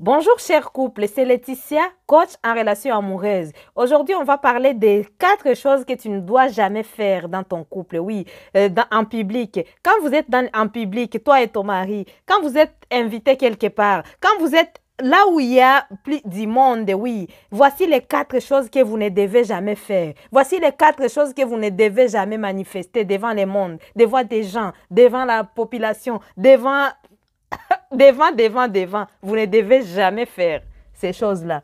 Bonjour chers couples, c'est Laetitia, coach en relation amoureuse. Aujourd'hui, on va parler des 4 choses que tu ne dois jamais faire dans ton couple, oui, en public. Quand vous êtes en public, toi et ton mari, quand vous êtes invité quelque part, quand vous êtes là où il y a plus du monde, oui, voici les 4 choses que vous ne devez jamais faire. Voici les 4 choses que vous ne devez jamais manifester devant le monde, devant des gens, devant la population, devant. Vous ne devez jamais faire ces choses-là.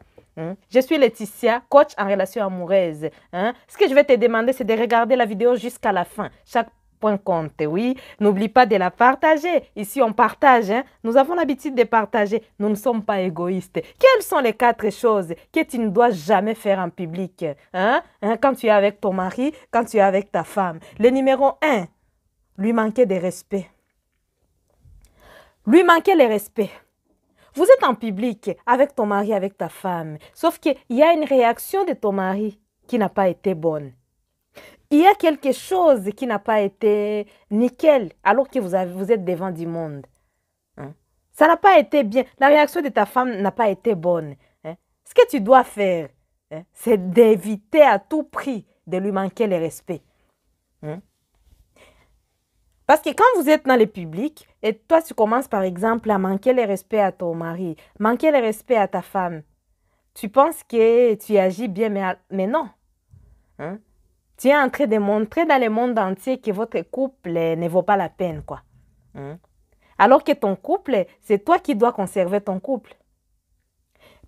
Je suis Laetitia, coach en relation amoureuse. Ce que je vais te demander, c'est de regarder la vidéo jusqu'à la fin. Chaque point compte, oui. N'oublie pas de la partager. Ici, on partage. Nous avons l'habitude de partager. Nous ne sommes pas égoïstes. Quelles sont les 4 choses que tu ne dois jamais faire en public quand tu es avec ton mari, quand tu es avec ta femme? Le numéro 1, lui manquer de respect. Lui manquer le respect. Vous êtes en public avec ton mari, avec ta femme, sauf qu'il y a une réaction de ton mari qui n'a pas été bonne. Il y a quelque chose qui n'a pas été nickel alors que vous êtes devant du monde. Ça n'a pas été bien. La réaction de ta femme n'a pas été bonne. Ce que tu dois faire, c'est d'éviter à tout prix de lui manquer le respect. Parce que quand vous êtes dans le public, et toi tu commences par exemple à manquer le respect à ton mari, manquer le respect à ta femme, tu penses que tu agis bien, mais non. Tu es en train de montrer dans le monde entier que votre couple ne vaut pas la peine, quoi. Alors que ton couple, c'est toi qui dois conserver ton couple.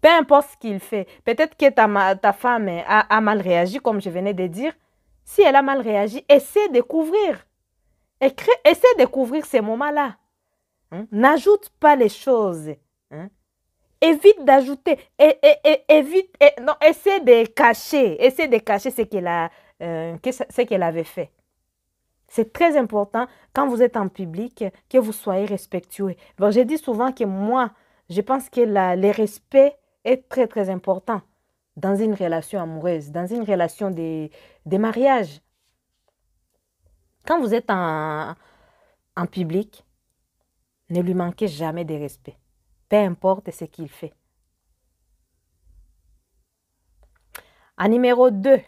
Peu importe ce qu'il fait. Peut-être que ta femme a mal réagi, comme je venais de dire. Si elle a mal réagi, essaie de couvrir. Essaie de couvrir ces moments-là. N'ajoute pas les choses. Évite d'ajouter. Non, essaie de cacher. Essaie de cacher ce qu'elle avait fait. C'est très important quand vous êtes en public que vous soyez respectueux. Bon, je dis souvent que moi, je pense que le respect est très, très important dans une relation amoureuse, dans une relation de mariage. Quand vous êtes en public, ne lui manquez jamais de respect, peu importe ce qu'il fait. En numéro 2,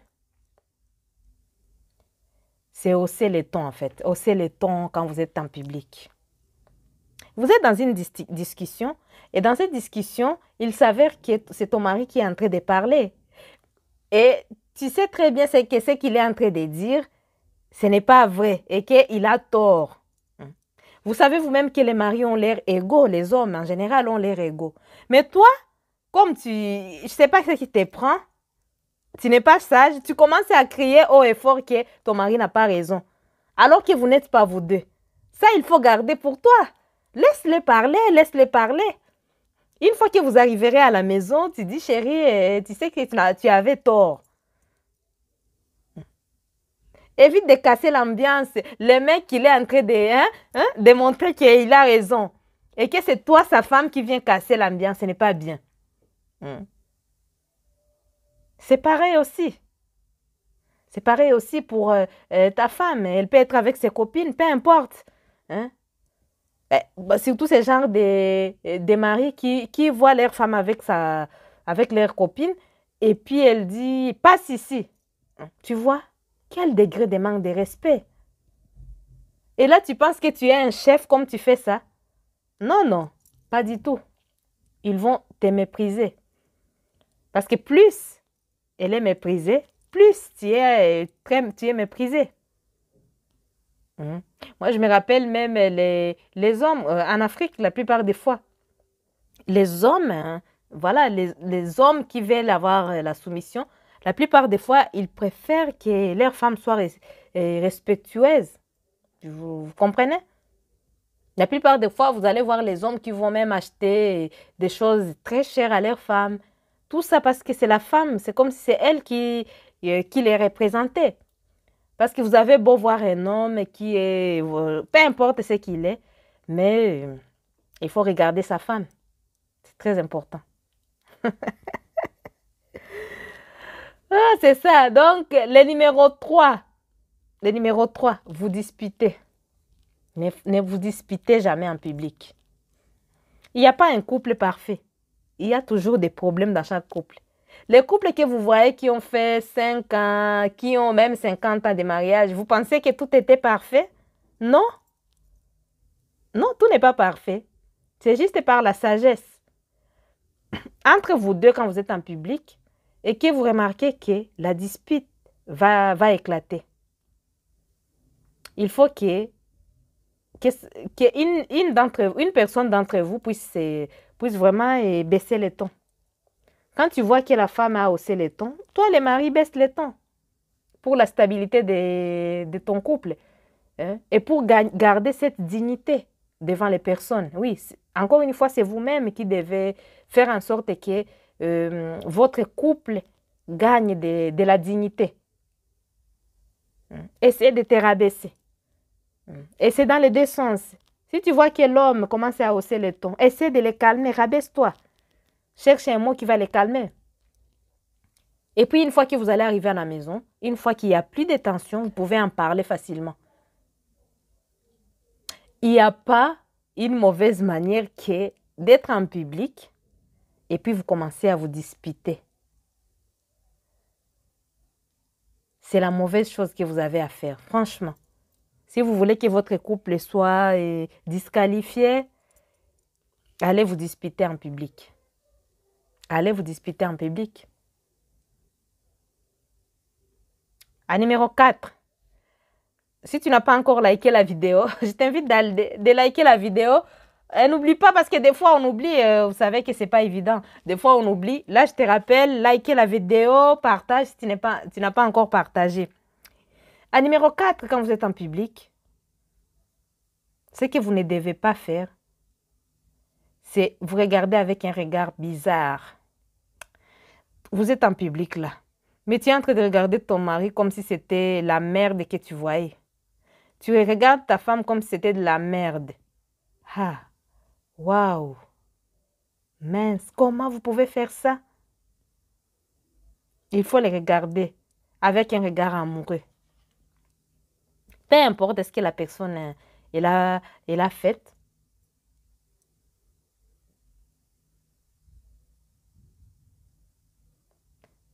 c'est hausser les tons en fait. Hausser les tons quand vous êtes en public. Vous êtes dans une discussion et dans cette discussion, il s'avère que c'est ton mari qui est en train de parler. Et tu sais très bien ce qu'il est en train de dire. Ce n'est pas vrai et qu'il a tort. Vous savez vous-même que les maris ont l'air égaux, les hommes en général ont l'air égaux. Mais toi, comme je ne sais pas ce qui te prend, tu n'es pas sage, tu commences à crier haut et fort que ton mari n'a pas raison. Alors que vous n'êtes pas vous deux. Ça, il faut garder pour toi. Laisse-les parler, laisse-les parler. Une fois que vous arriverez à la maison, tu dis, chérie, tu sais que tu avais tort. Évite de casser l'ambiance. Le mec, il est en train de montrer qu'il a raison. Et que c'est toi, sa femme, qui vient casser l'ambiance. Ce n'est pas bien. C'est pareil aussi. C'est pareil aussi pour ta femme. Elle peut être avec ses copines, peu importe. Surtout ce genre de maris qui voient leur femme avec leur copine. Et puis elle dit, passe ici. Tu vois? Quel degré de manque de respect. Et là, tu penses que tu es un chef comme tu fais ça? Non, non, pas du tout. Ils vont te mépriser. Parce que plus elle est méprisée, plus tu es méprisé. Moi, je me rappelle même les hommes, en Afrique, la plupart des fois, les hommes, voilà, les hommes qui veulent avoir la soumission, la plupart des fois, ils préfèrent que leurs femmes soient respectueuses. Vous comprenez? La plupart des fois, vous allez voir les hommes qui vont même acheter des choses très chères à leurs femmes. Tout ça parce que c'est la femme, c'est comme si c'est elle qui les représentait. Parce que vous avez beau voir un homme qui est, peu importe ce qu'il est, mais il faut regarder sa femme. C'est très important. Ah, c'est ça. Donc, le numéro 3, vous disputez. Ne vous disputez jamais en public. Il n'y a pas un couple parfait. il y a toujours des problèmes dans chaque couple. Les couples que vous voyez qui ont fait 5 ans, qui ont même 50 ans de mariage, vous pensez que tout était parfait? Non, non, tout n'est pas parfait. C'est juste par la sagesse. Entre vous deux, quand vous êtes en public, et que vous remarquez que la dispute va éclater, il faut que une personne d'entre vous puisse vraiment baisser les tons. Quand tu vois que la femme a haussé les tons, toi, les maris, baisse les tons pour la stabilité de ton couple, hein, et pour garder cette dignité devant les personnes. Oui, encore une fois, c'est vous-même qui devez faire en sorte que votre couple gagne de la dignité. Essayez de te rabaisser. Et c'est dans les deux sens. Si tu vois que l'homme commence à hausser les tons, essaie de les calmer, rabaisse-toi. Cherche un mot qui va les calmer. Et puis, une fois que vous allez arriver à la maison, une fois qu'il n'y a plus de tension, vous pouvez en parler facilement. Il n'y a pas une mauvaise manière que d'être en public et puis vous commencez à vous disputer. C'est la mauvaise chose que vous avez à faire, franchement. Si vous voulez que votre couple soit disqualifié, allez vous disputer en public. Allez vous disputer en public. À numéro 4, si tu n'as pas encore liké la vidéo, je t'invite de liker la vidéo. N'oublie pas parce que des fois on oublie, vous savez que ce n'est pas évident. Des fois on oublie. Là, je te rappelle, liker la vidéo, partage si tu n'as pas encore partagé. À numéro 4, quand vous êtes en public, ce que vous ne devez pas faire, c'est vous regarder avec un regard bizarre. Vous êtes en public là, mais tu es en train de regarder ton mari comme si c'était la merde que tu voyais. Tu regardes ta femme comme si c'était de la merde. Ah, waouh! Mince, comment vous pouvez faire ça? Il faut les regarder avec un regard amoureux. Peu importe ce que la personne elle a fait.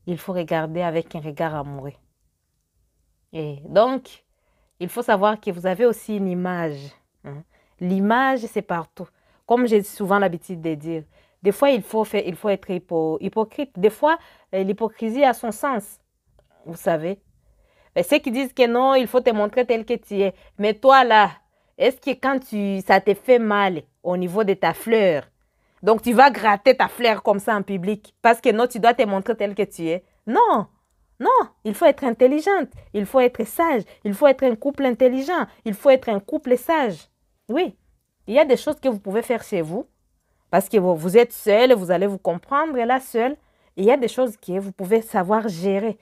Il faut regarder avec un regard amoureux. Et donc, il faut savoir que vous avez aussi une image. Hein. L'image, c'est partout. Comme j'ai souvent l'habitude de dire, des fois, il faut être hypocrite. Des fois, l'hypocrisie a son sens, vous savez. Et ceux qui disent que non, il faut te montrer tel que tu es. Mais toi, là, est-ce que quand ça te fait mal au niveau de ta fleur, donc tu vas gratter ta fleur comme ça en public parce que non, tu dois te montrer tel que tu es? Non, non, il faut être intelligente, il faut être sage, il faut être un couple intelligent, il faut être un couple sage. Oui, il y a des choses que vous pouvez faire chez vous parce que vous êtes seul, vous allez vous comprendre là seul. Il y a des choses que vous pouvez savoir gérer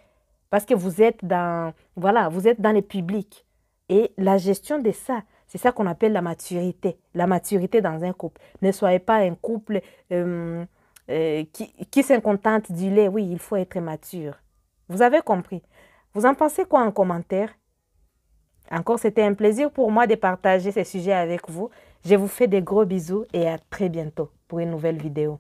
parce que vous êtes dans les publics. Et la gestion de ça, c'est ça qu'on appelle la maturité. La maturité dans un couple. Ne soyez pas un couple qui se contente du lait. Oui, il faut être mature. Vous avez compris. Vous en pensez quoi en commentaire? Encore, c'était un plaisir pour moi de partager ces sujets avec vous. Je vous fais des gros bisous et à très bientôt pour une nouvelle vidéo.